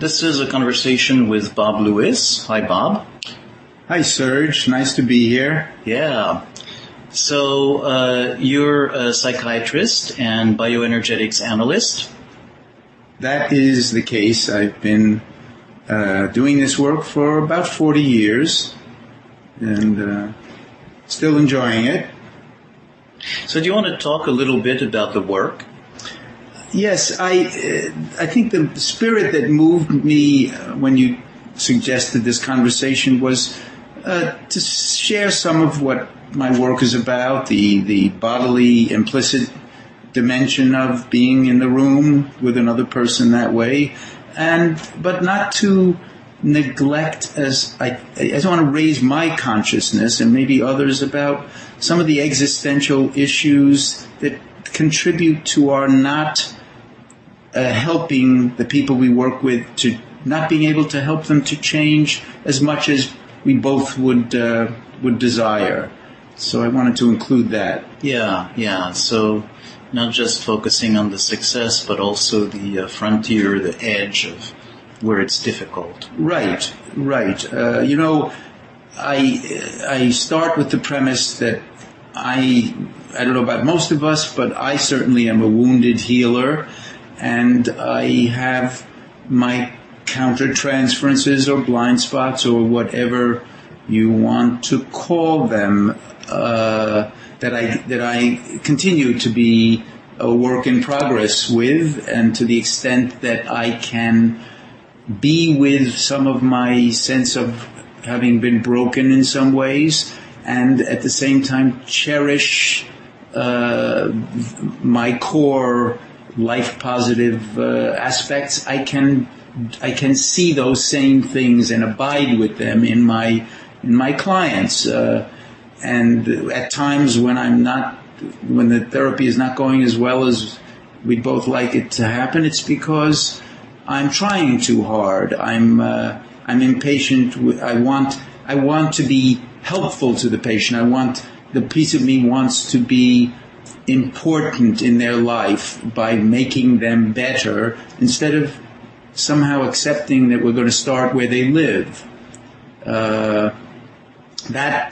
This is a conversation with Bob Lewis. Hi, Bob. Hi, Serge. Nice to be here. Yeah. So you're a psychiatrist and bioenergetics analyst. That is the case. I've been doing this work for about 40 years and still enjoying it. So do you want to talk a little bit about the work? Yes, I think the spirit that moved me when you suggested this conversation was to share some of what my work is about, the bodily implicit dimension of being in the room with another person that way, but not to neglect I want to raise my consciousness and maybe others about some of the existential issues that contribute to our not helping the people we work with, to not being able to help them to change as much as we both would desire. So I wanted to include that. Yeah. So not just focusing on the success, but also the frontier, the edge of where it's difficult. Right. I start with the premise that I don't know about most of us, but I certainly am a wounded healer, and I have my countertransferences or blind spots or whatever you want to call them, that I continue to be a work in progress with, and to the extent that I can be with some of my sense of having been broken in some ways, and at the same time cherish my core life positive aspects, I can see those same things and abide with them in my clients. And at times when the therapy is not going as well as we'd both like it to happen, it's because I'm trying too hard. I'm impatient. I want to be helpful to the patient. The piece of me wants to be important in their life by making them better, instead of somehow accepting that we're going to start where they live. That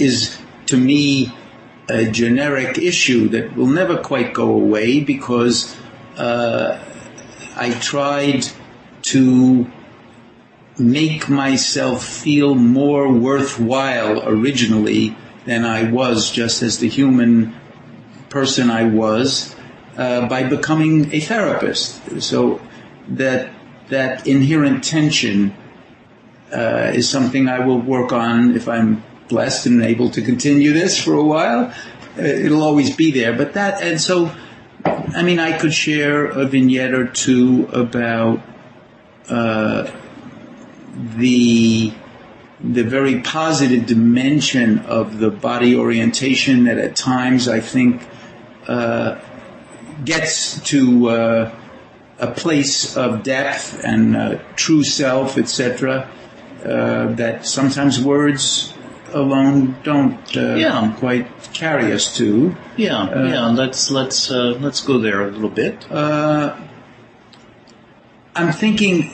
is, to me, a generic issue that will never quite go away, because I tried to make myself feel more worthwhile originally than I was, just as the human person I was, by becoming a therapist. So that inherent tension is something I will work on if I'm blessed and able to continue this for a while. It'll always be there. I could share a vignette or two about the very positive dimension of the body orientation that at times I think gets to a place of depth and true self, etc., that sometimes words alone don't quite carry us to. Let's go there a little bit. I'm thinking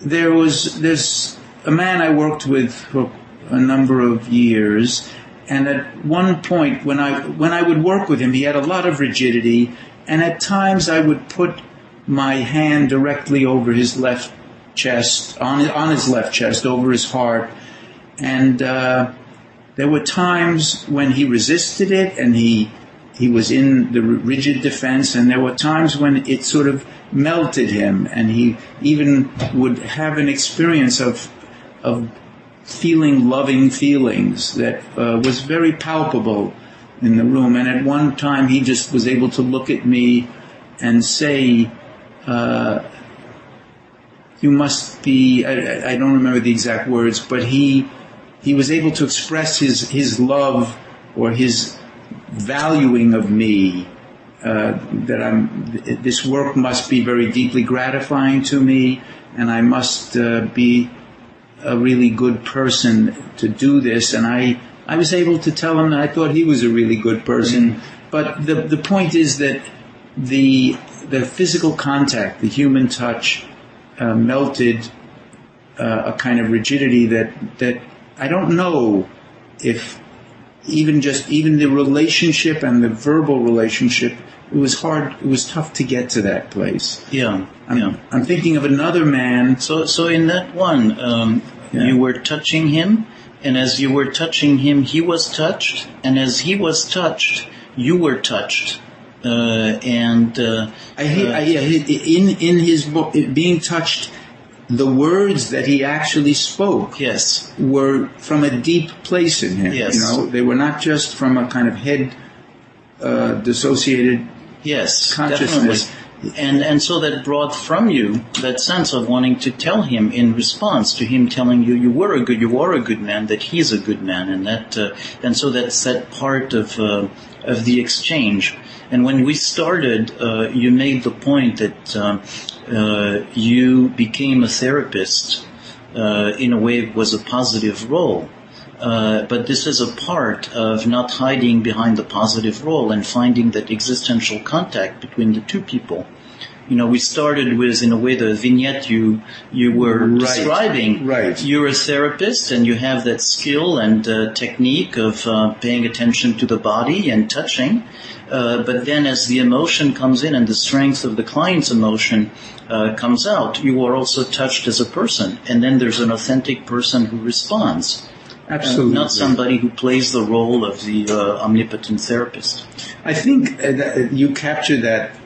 there's a man I worked with for a number of years, and at one point when I would work with him, he had a lot of rigidity, and at times I would put my hand directly over his left chest, on his left chest, over his heart, and there were times when he resisted it, and he was in the rigid defense, and there were times when it sort of melted him, and he even would have an experience of feeling loving feelings that was very palpable in the room. And at one time he just was able to look at me and say, you must be, I don't remember the exact words, but he was able to express his love or his valuing of me, that this work must be very deeply gratifying to me, and I must be a really good person to do this. And I was able to tell him that I thought he was a really good person. But the point is that the the physical contact, the human touch, melted a kind of rigidity that I don't know if even the relationship and the verbal relationship, it was hard, it was tough to get to that place. Yeah. I'm thinking of another man. So in that one, you were touching him, and as you were touching him, he was touched, and as he was touched, you were touched. In his book, being touched, the words that he actually spoke, yes, were from a deep place in him. Yes. You know, they were not just from a kind of head dissociated consciousness. Definitely. And so that brought from you that sense of wanting to tell him in response to him telling you you are a good man, that he's a good man, and so that's that part of the exchange. And when we started, you made the point that you became a therapist. In a way, it was a positive role. But this is a part of not hiding behind the positive role and finding that existential contact between the two people. You know, we started with, in a way, the vignette you were describing. Right. You're a therapist and you have that skill and technique of paying attention to the body and touching. But then as the emotion comes in and the strength of the client's emotion comes out, you are also touched as a person. And then there's an authentic person who responds. Absolutely. Not somebody who plays the role of the omnipotent therapist. I think that you captured that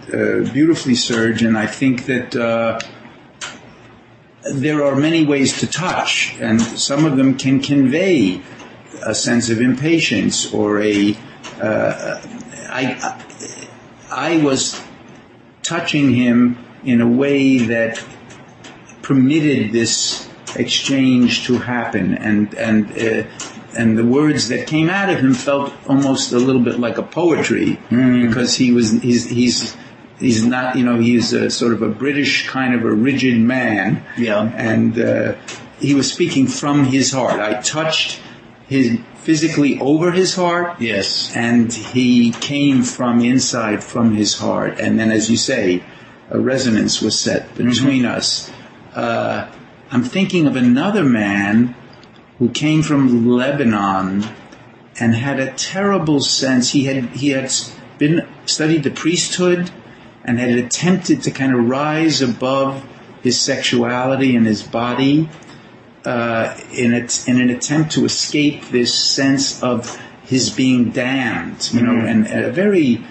beautifully, Serge, and I think that there are many ways to touch, and some of them can convey a sense of impatience or I was touching him in a way that permitted this exchange to happen, and the words that came out of him felt almost a little bit like a poetry, because he's not, you know, he's a sort of a British kind of a rigid man, and he was speaking from his heart. I touched his physically over his heart, yes, and he came from inside, from his heart, and then, as you say, a resonance was set between us. I'm thinking of another man who came from Lebanon and had a terrible sense. He had studied the priesthood and had attempted to kind of rise above his sexuality and his body in an attempt to escape this sense of his being damned, you know, and a very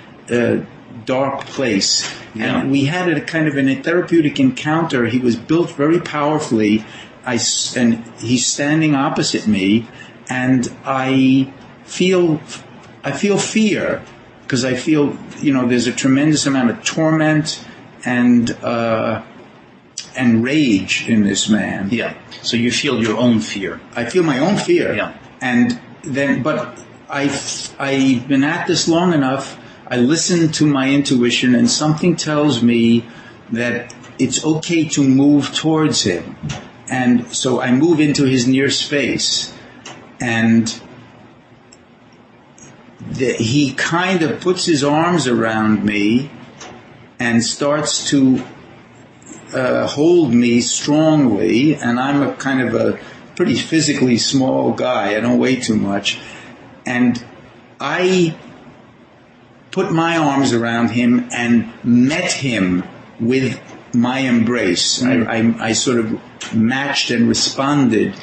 dark place. Yeah. And we had a kind of a therapeutic encounter. He was built very powerfully. And he's standing opposite me, and I feel fear, because I feel, you know, there's a tremendous amount of torment and rage in this man. Yeah. So you feel your own fear. I feel my own fear. Yeah. And then, but I've been at this long enough. I listen to my intuition, and something tells me that it's okay to move towards him. And so I move into his near space, and he kind of puts his arms around me and starts to hold me strongly, and I'm a kind of a pretty physically small guy. I don't weigh too much. And I put my arms around him and met him with my embrace. I sort of matched and responded.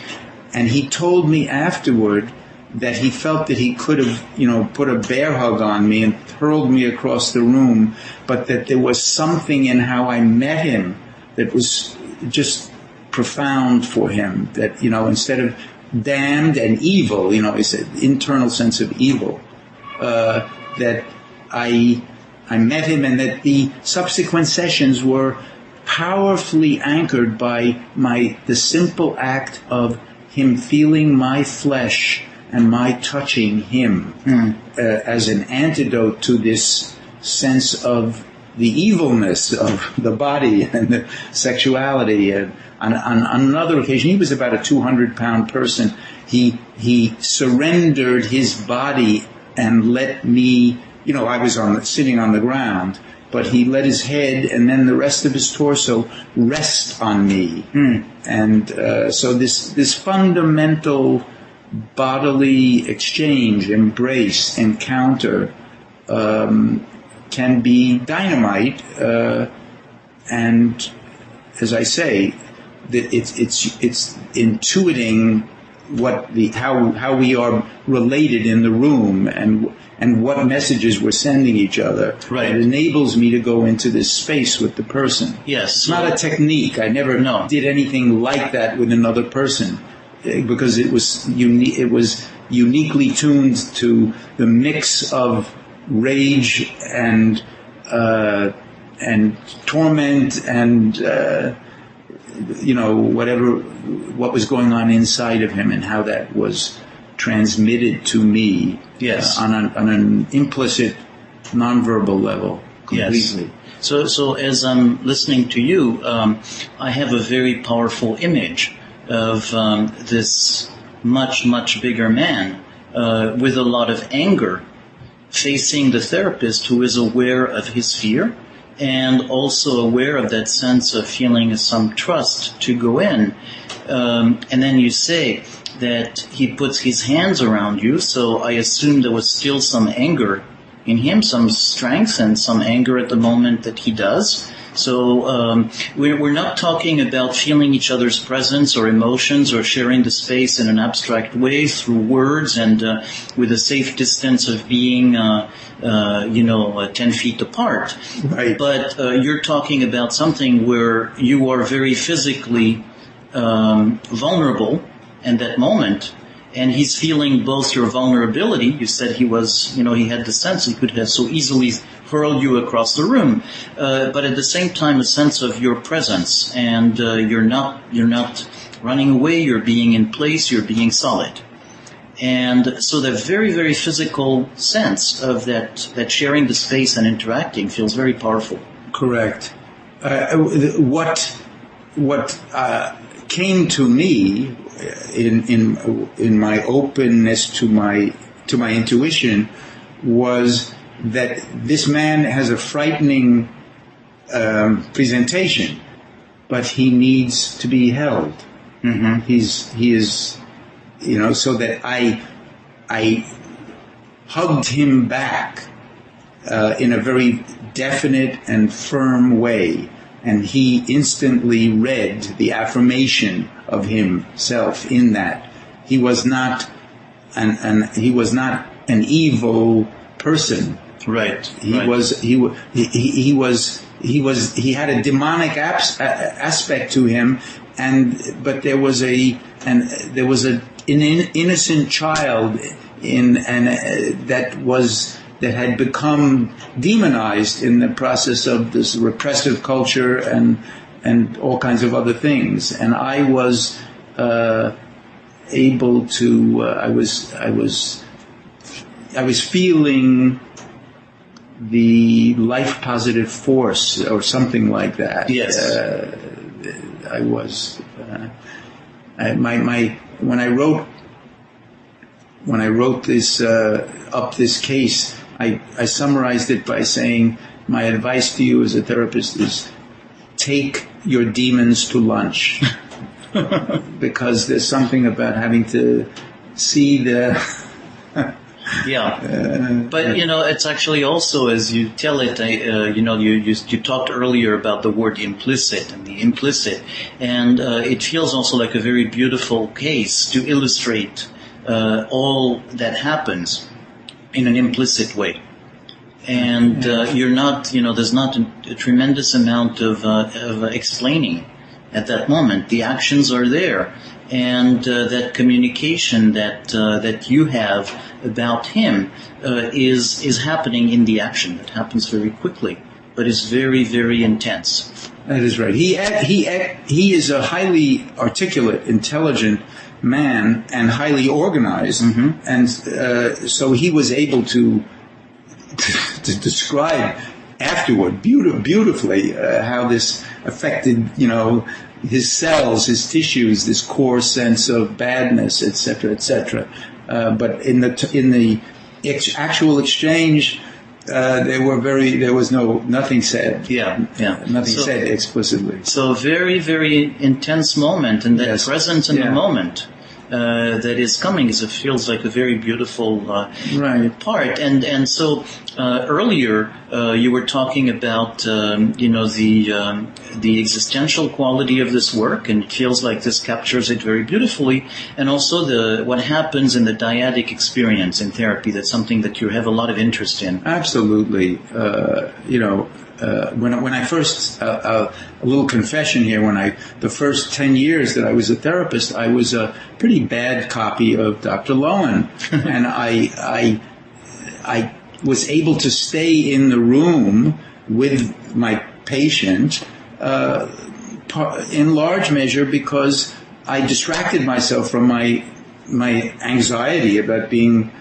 And he told me afterward that he felt that he could have, you know, put a bear hug on me and hurled me across the room, but that there was something in how I met him that was just profound for him. That, you know, instead of damned and evil, you know, it's an internal sense of evil, that I met him, and that the subsequent sessions were powerfully anchored by the simple act of him feeling my flesh and my touching him as an antidote to this sense of the evilness of the body and the sexuality. And on another occasion, he was about a 200-pound person. He surrendered his body and let me, you know, I was sitting on the ground, but he let his head and then the rest of his torso rest on me. And so this fundamental bodily exchange, embrace, encounter can be dynamite, and as I say, that it's intuiting how we are related in the room and what messages we're sending each other. Right. It enables me to go into this space with the person. Yes. It's not a technique. I never did anything like that with another person, because it was uniquely tuned to the mix of rage and torment and what was going on inside of him and how that was transmitted to me. Yes. On an implicit, nonverbal level, completely. Yes. So as I'm listening to you, I have a very powerful image of this much, much bigger man with a lot of anger facing the therapist who is aware of his fear and also aware of that sense of feeling some trust to go in. And then you say that he puts his hands around you, so I assume there was still some anger in him, some strength and some anger at the moment that he does. So we're not talking about feeling each other's presence or emotions or sharing the space in an abstract way through words and with a safe distance of being 10 feet apart. Right. But you're talking about something where you are very physically vulnerable in that moment, and he's feeling both your vulnerability. You said he was, he had the sense he could have so easily hurled you across the room, but at the same time a sense of your presence, and you're not running away, you're being in place, you're being solid. And so that very, very physical sense of that sharing the space and interacting feels very powerful. Correct. What came to me in my openness to my intuition was that this man has a frightening presentation, but he needs to be held. Mm-hmm. He is, so that I hugged him back in a very definite and firm way, and he instantly read the affirmation of himself in that. He was not an evil person. Right. He had a demonic aspect to him, but there was an innocent child that had become demonized in the process of this repressive culture and all kinds of other things. And I was able to. I was feeling the life positive force or something like that. Yes. I was. When I wrote this case, I summarized it by saying, my advice to you as a therapist is take your demons to lunch. Because there's something about having to see the... Yeah, but it's actually also, as you tell it, you talked earlier about the word implicit and the implicit, and it feels also like a very beautiful case to illustrate all that happens in an implicit way. And you're not, there's not a tremendous amount of explaining at that moment. The actions are there, and that communication that you have about him is happening in the action. It happens very quickly, but is very, very intense. That is right. He is a highly articulate, intelligent man and highly organized, mm-hmm. and so he was able to describe afterward beautifully how this affected, his cells, his tissues, this core sense of badness, etc., etc. But in the actual exchange, there was nothing said. Yeah. Nothing said explicitly. So very, very intense moment, and that presence in the moment that is coming it feels like a very beautiful part. And so earlier you were talking about the existential quality of this work, and it feels like this captures it very beautifully. And also what happens in the dyadic experience in therapy. That's something that you have a lot of interest in. Absolutely. When I first, a little confession here, the first 10 years that I was a therapist, I was a pretty bad copy of Dr. Lowen. And I was able to stay in the room with my patient, in large measure because I distracted myself from my anxiety about being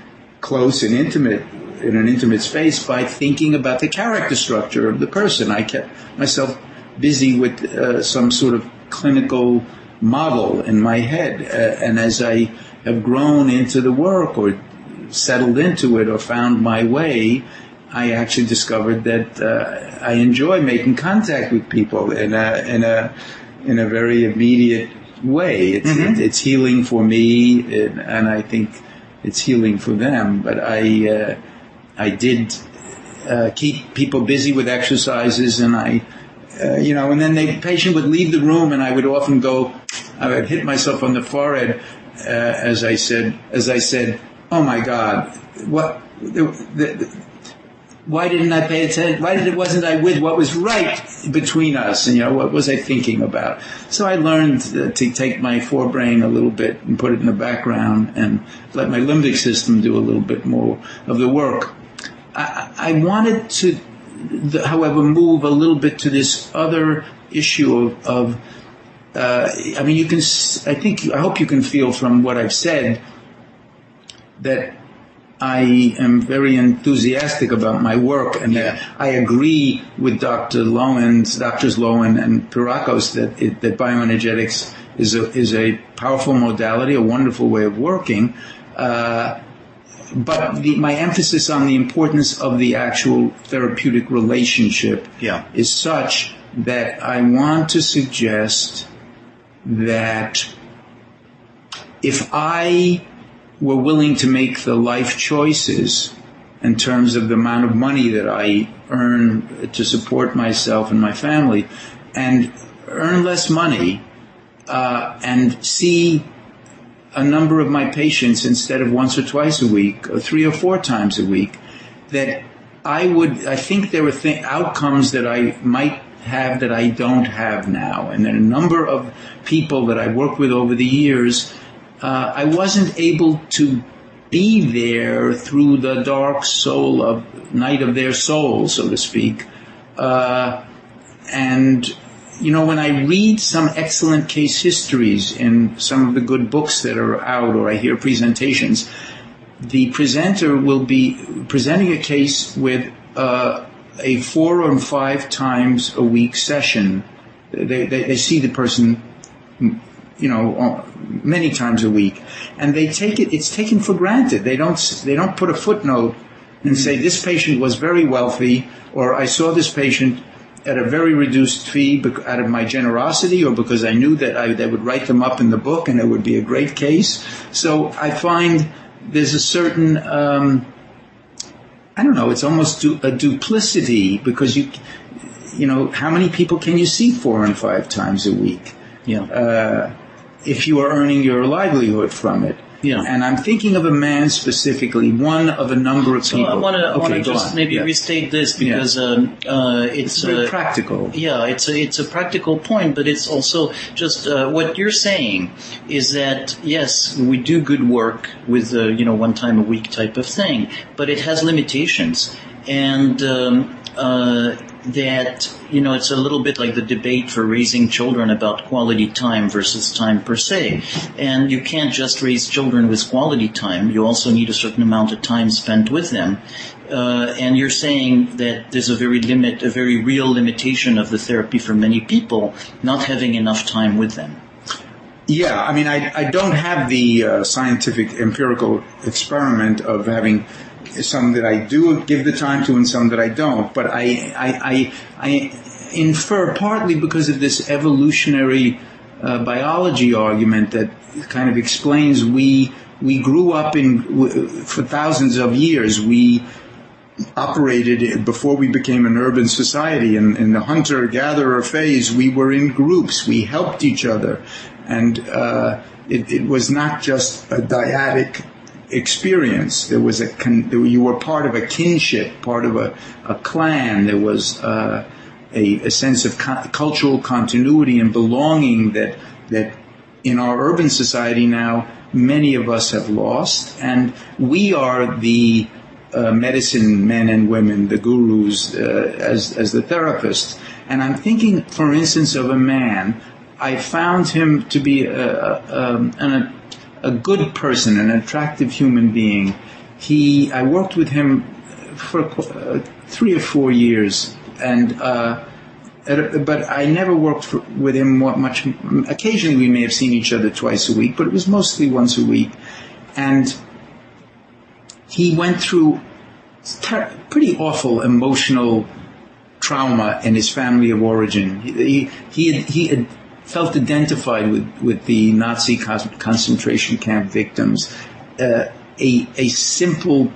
close and intimate in an intimate space by thinking about the character structure of the person. I kept myself busy with some sort of clinical model in my head. And as I have grown into the work or settled into it or found my way, I actually discovered that I enjoy making contact with people in a very immediate way. It's healing for me, and I think it's healing for them. But I did keep people busy with exercises, and and then the patient would leave the room, and I would often I would hit myself on the forehead as I said, "Oh my God, why didn't I pay attention? Wasn't I with what was right between us? And what was I thinking about?" So I learned to take my forebrain a little bit and put it in the background and let my limbic system do a little bit more of the work. I wanted to, however, move a little bit to this other issue of I hope you can feel from what I've said that I am very enthusiastic about my work, and that I agree with Doctors Lowen and Pirakos that bioenergetics is a powerful modality, a wonderful way of working. But my emphasis on the importance of the actual therapeutic relationship is such that I want to suggest that if I were willing to make the life choices in terms of the amount of money that I earn to support myself and my family, and earn less money, and see a number of my patients instead of once or twice a week, or 3 or 4 times a week, that I think there were outcomes that I might have that I don't have now. And then a number of people that I worked with over the years, I wasn't able to be there through the dark night of their soul, so to speak. When I read some excellent case histories in some of the good books that are out, or I hear presentations, the presenter will be presenting a case with a 4 or 5 times a week session. They see the person, many times a week, and it's taken for granted. They don't put a footnote and say this patient was very wealthy, or I saw this patient at a very reduced fee out of my generosity, or because I knew that they would write them up in the book and it would be a great case. So I find there's a certain, it's almost a duplicity, because how many people can you see 4 and 5 times a week? If you are earning your livelihood from it. Yeah. And I'm thinking of a man specifically, one of a number of people. I want to just maybe restate this, because it's very practical. Yeah, it's a practical point, but it's also just what you're saying is that yes, we do good work with 1 time a week type of thing, but it has limitations, and that it's a little bit like the debate for raising children about quality time versus time per se. And you can't just raise children with quality time. You also need a certain amount of time spent with them. And you're saying that there's a very real limitation of the therapy for many people, not having enough time with them. Yeah, I don't have the scientific empirical experiment of having some that I do give the time to and some that I don't. But I infer, partly because of this evolutionary biology argument that kind of explains we grew up for thousands of years. We operated before we became an urban society. In the hunter-gatherer phase, we were in groups. We helped each other. And it was not just a dyadic experience. There was you were part of a kinship, part of a clan. There was a sense of cultural continuity and belonging that in our urban society now many of us have lost. And we are the medicine men and women, the gurus, as the therapists. And I'm thinking, for instance, of a man. I found him to be a good person, an attractive human being. I worked with him for 3 or 4 years, but I never worked with him much. Occasionally we may have seen each other twice a week, but it was mostly once a week. And he went through pretty awful emotional trauma in his family of origin. He had felt identified with the Nazi concentration camp victims. A simple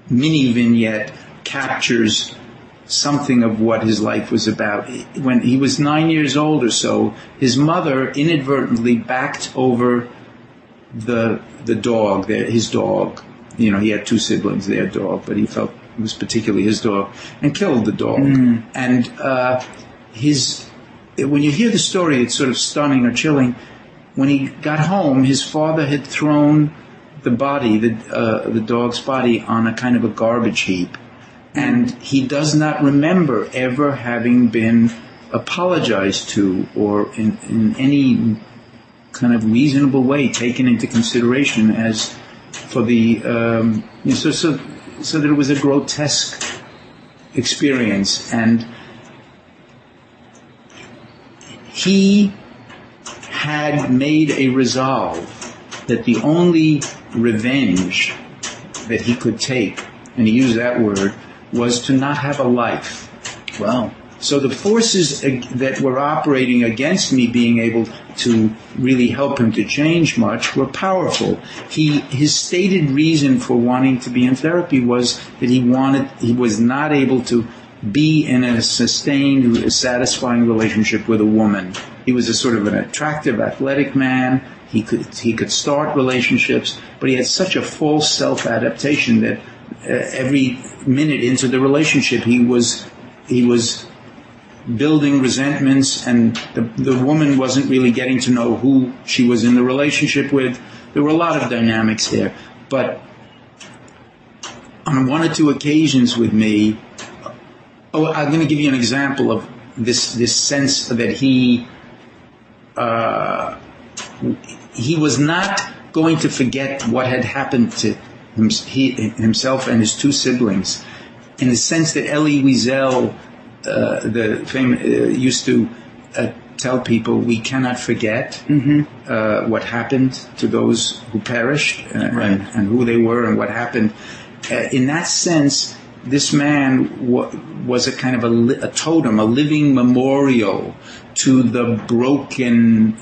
mini vignette captures something of what his life was about. When he was 9 years old or so, his mother inadvertently backed over the dog, his dog. You know, he had 2 siblings, their dog, but he felt it was particularly his dog, and killed the dog. And when you hear the story, it's sort of stunning or chilling. When he got home, his father had thrown the body, the dog's body, on a kind of a garbage heap. And he does not remember ever having been apologized to or in any kind of reasonable way taken into consideration as for the so that it was a grotesque experience. And he had made a resolve that the only revenge that he could take, and he used that word, was to not have a life. Wow. So the forces that were operating against me being able to really help him to change much were powerful. His stated reason for wanting to be in therapy was that he was not able to be in a sustained, satisfying relationship with a woman. He was a sort of an attractive, athletic man. He could start relationships, but he had such a false self-adaptation that every minute into the relationship he was building resentments, and the woman wasn't really getting to know who she was in the relationship with. There were a lot of dynamics there. But on 1 or 2 occasions with me, I'm going to give you an example of this sense that he was not going to forget what had happened to himself and his 2 siblings, in the sense that Elie Wiesel, the famous, used to tell people, we cannot forget what happened to those who perished and who they were and what happened. In that sense, this man was a kind of a totem, a living memorial to the broken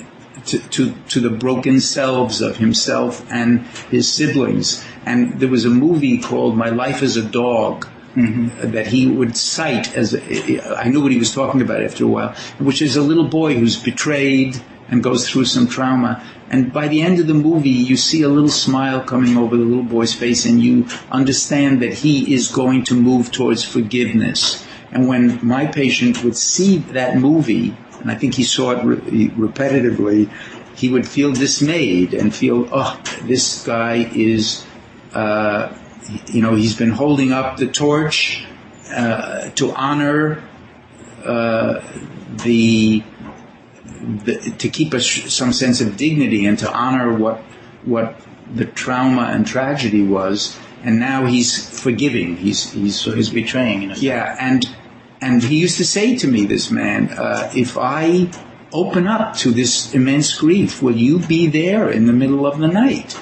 to the broken selves of himself and his siblings. And there was a movie called My Life as a Dog that he would cite as I knew what he was talking about after a while, which is a little boy who's betrayed and goes through some trauma. And by the end of the movie, you see a little smile coming over the little boy's face, and you understand that he is going to move towards forgiveness. And when my patient would see that movie, and I think he saw it repetitively, he would feel dismayed and feel, this guy is, he's been holding up the torch to honor to keep some sense of dignity and to honor what the trauma and tragedy was. And now he's forgiving. He's betraying. Yeah, and he used to say to me, this man, if I open up to this immense grief, will you be there in the middle of the night?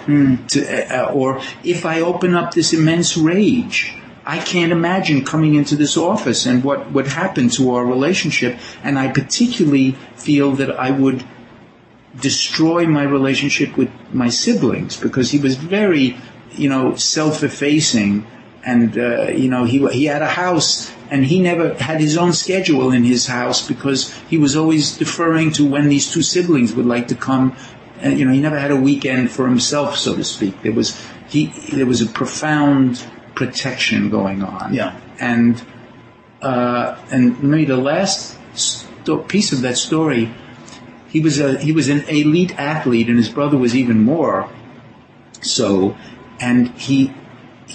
Or if I open up this immense rage, I can't imagine coming into this office and what would happen to our relationship. And I particularly feel that I would destroy my relationship with my siblings, because he was very, self-effacing. And, he had a house, and he never had his own schedule in his house because he was always deferring to when these two siblings would like to come. And, he never had a weekend for himself, so to speak. There was a profound protection going on. Yeah. And maybe the last piece of that story, he was an elite athlete, and his brother was even more so. And he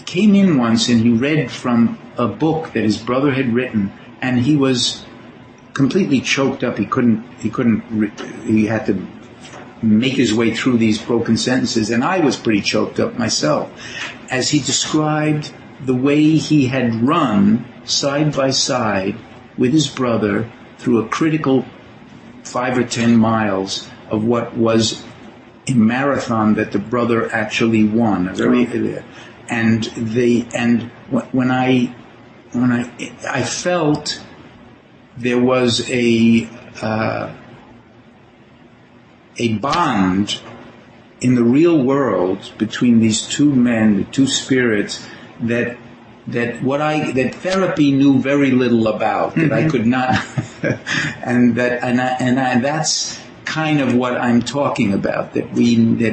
came in once and he read from a book that his brother had written, and he was completely choked up. He had to make his way through these broken sentences, and I was pretty choked up myself as he described the way he had run side by side with his brother through a critical 5 or 10 miles of what was a marathon that the brother actually won. And when I felt there was a bond in the real world between these two men, the two spirits, that therapy knew very little about, that I could not, and that's kind of what I'm talking about. That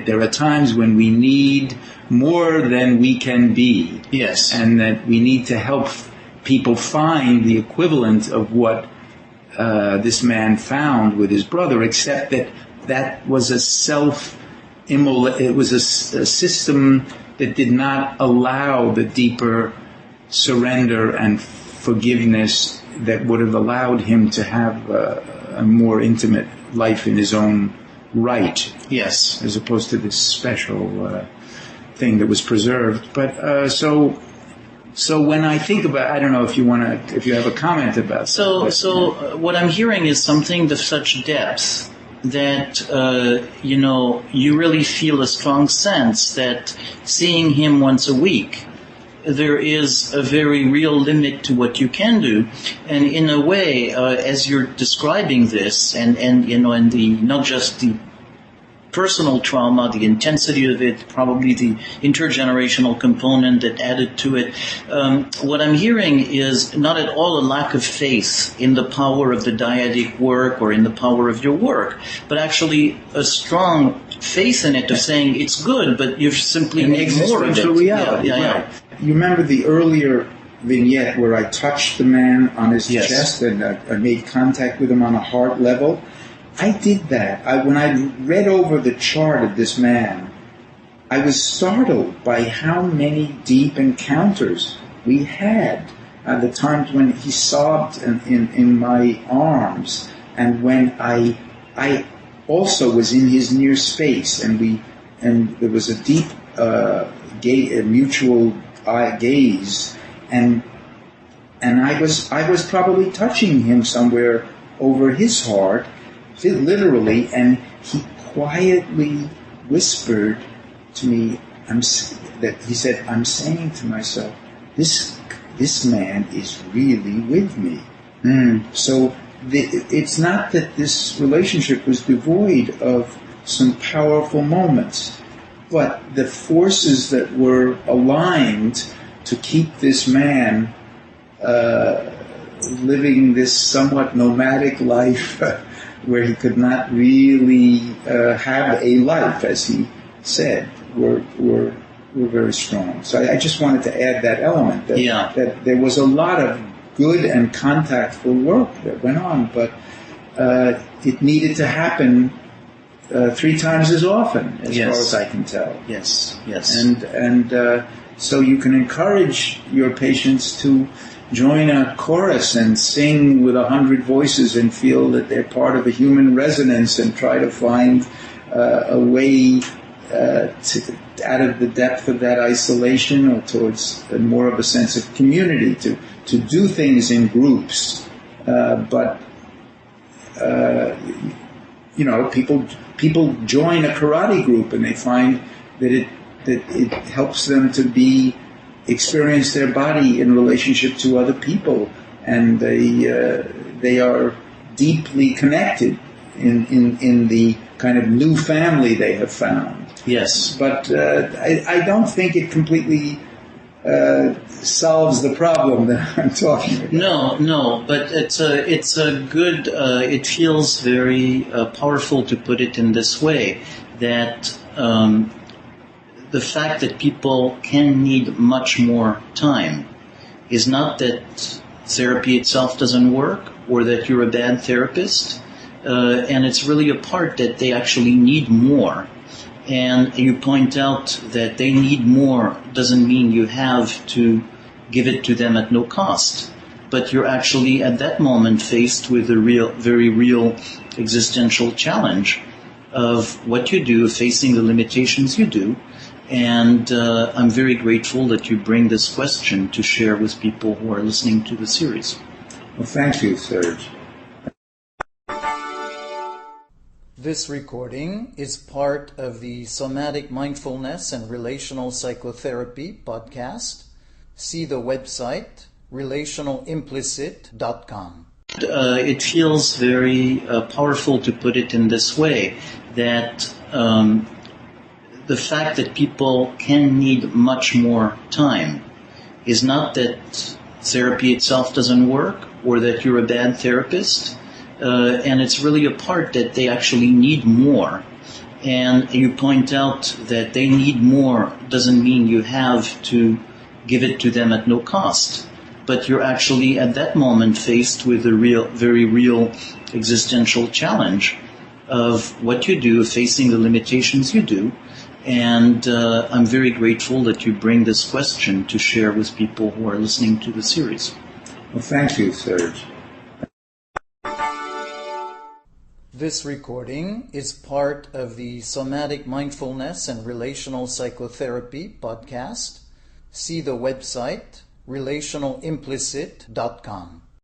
there are times when we need more than we can be. Yes. And that we need to help people find the equivalent of what this man found with his brother, except that was it was a system that did not allow the deeper surrender and forgiveness that would have allowed him to have a more intimate life in his own right. Yes. As opposed to this special thing that was preserved. But so when I think about, I don't know if you have a comment about that. So what I'm hearing is something of such depth that, you really feel a strong sense that seeing him once a week, there is a very real limit to what you can do. And in a way, as you're describing this, and not just the personal trauma, the intensity of it, probably the intergenerational component that added to it, what I'm hearing is not at all a lack of faith in the power of the dyadic work or in the power of your work, but actually a strong faith in it of saying it's good, but you simply need more of it. Reality. Yeah. Right. You remember the earlier vignette where I touched the man on his chest and I made contact with him on a heart level? I did that. When I read over the chart of this man, I was startled by how many deep encounters we had. The times when he sobbed in my arms, and when I also was in his near space, and there was a deep mutual gaze, and I was probably touching him somewhere over his heart, literally, and he quietly whispered to me he said, I'm saying to myself, this man is really with me. So it's not that this relationship was devoid of some powerful moments, but the forces that were aligned to keep this man living this somewhat nomadic life where he could not really have a life, as he said, were very strong. So I just wanted to add that element, that there was a lot of good and contactful work that went on, but it needed to happen 3 times as often, as far as I can tell. Yes. And so you can encourage your patients to join a chorus and sing with 100 voices and feel that they're part of a human resonance, and try to find a way out of the depth of that isolation, or towards more of a sense of community, to do things in groups. But people join a karate group and they find that it helps them to experience their body in relationship to other people, and they are deeply connected in the kind of new family they have found. Yes. But I don't think it completely solves the problem that I'm talking about. No, but it's a good. It feels very powerful to put it in this way, that the fact that people can need much more time is not that therapy itself doesn't work or that you're a bad therapist, and it's really a part that they actually need more. And you point out that they need more doesn't mean you have to give it to them at no cost. But you're actually at that moment faced with a very real existential challenge of what you do, facing the limitations you do. And I'm very grateful that you bring this question to share with people who are listening to the series. Well, thank you, Serge. This recording is part of the Somatic Mindfulness and Relational Psychotherapy podcast. See the website relationalimplicit.com. It feels very powerful to put it in this way, that the fact that people can need much more time is not that therapy itself doesn't work or that you're a bad therapist. And it's really a part that they actually need more. And you point out that they need more doesn't mean you have to give it to them at no cost. But you're actually at that moment faced with a very real existential challenge of what you do, facing the limitations you do. And I'm very grateful that you bring this question to share with people who are listening to the series. Well, thank you, Serge. This recording is part of the Somatic Mindfulness and Relational Psychotherapy podcast. See the website relationalimplicit.com.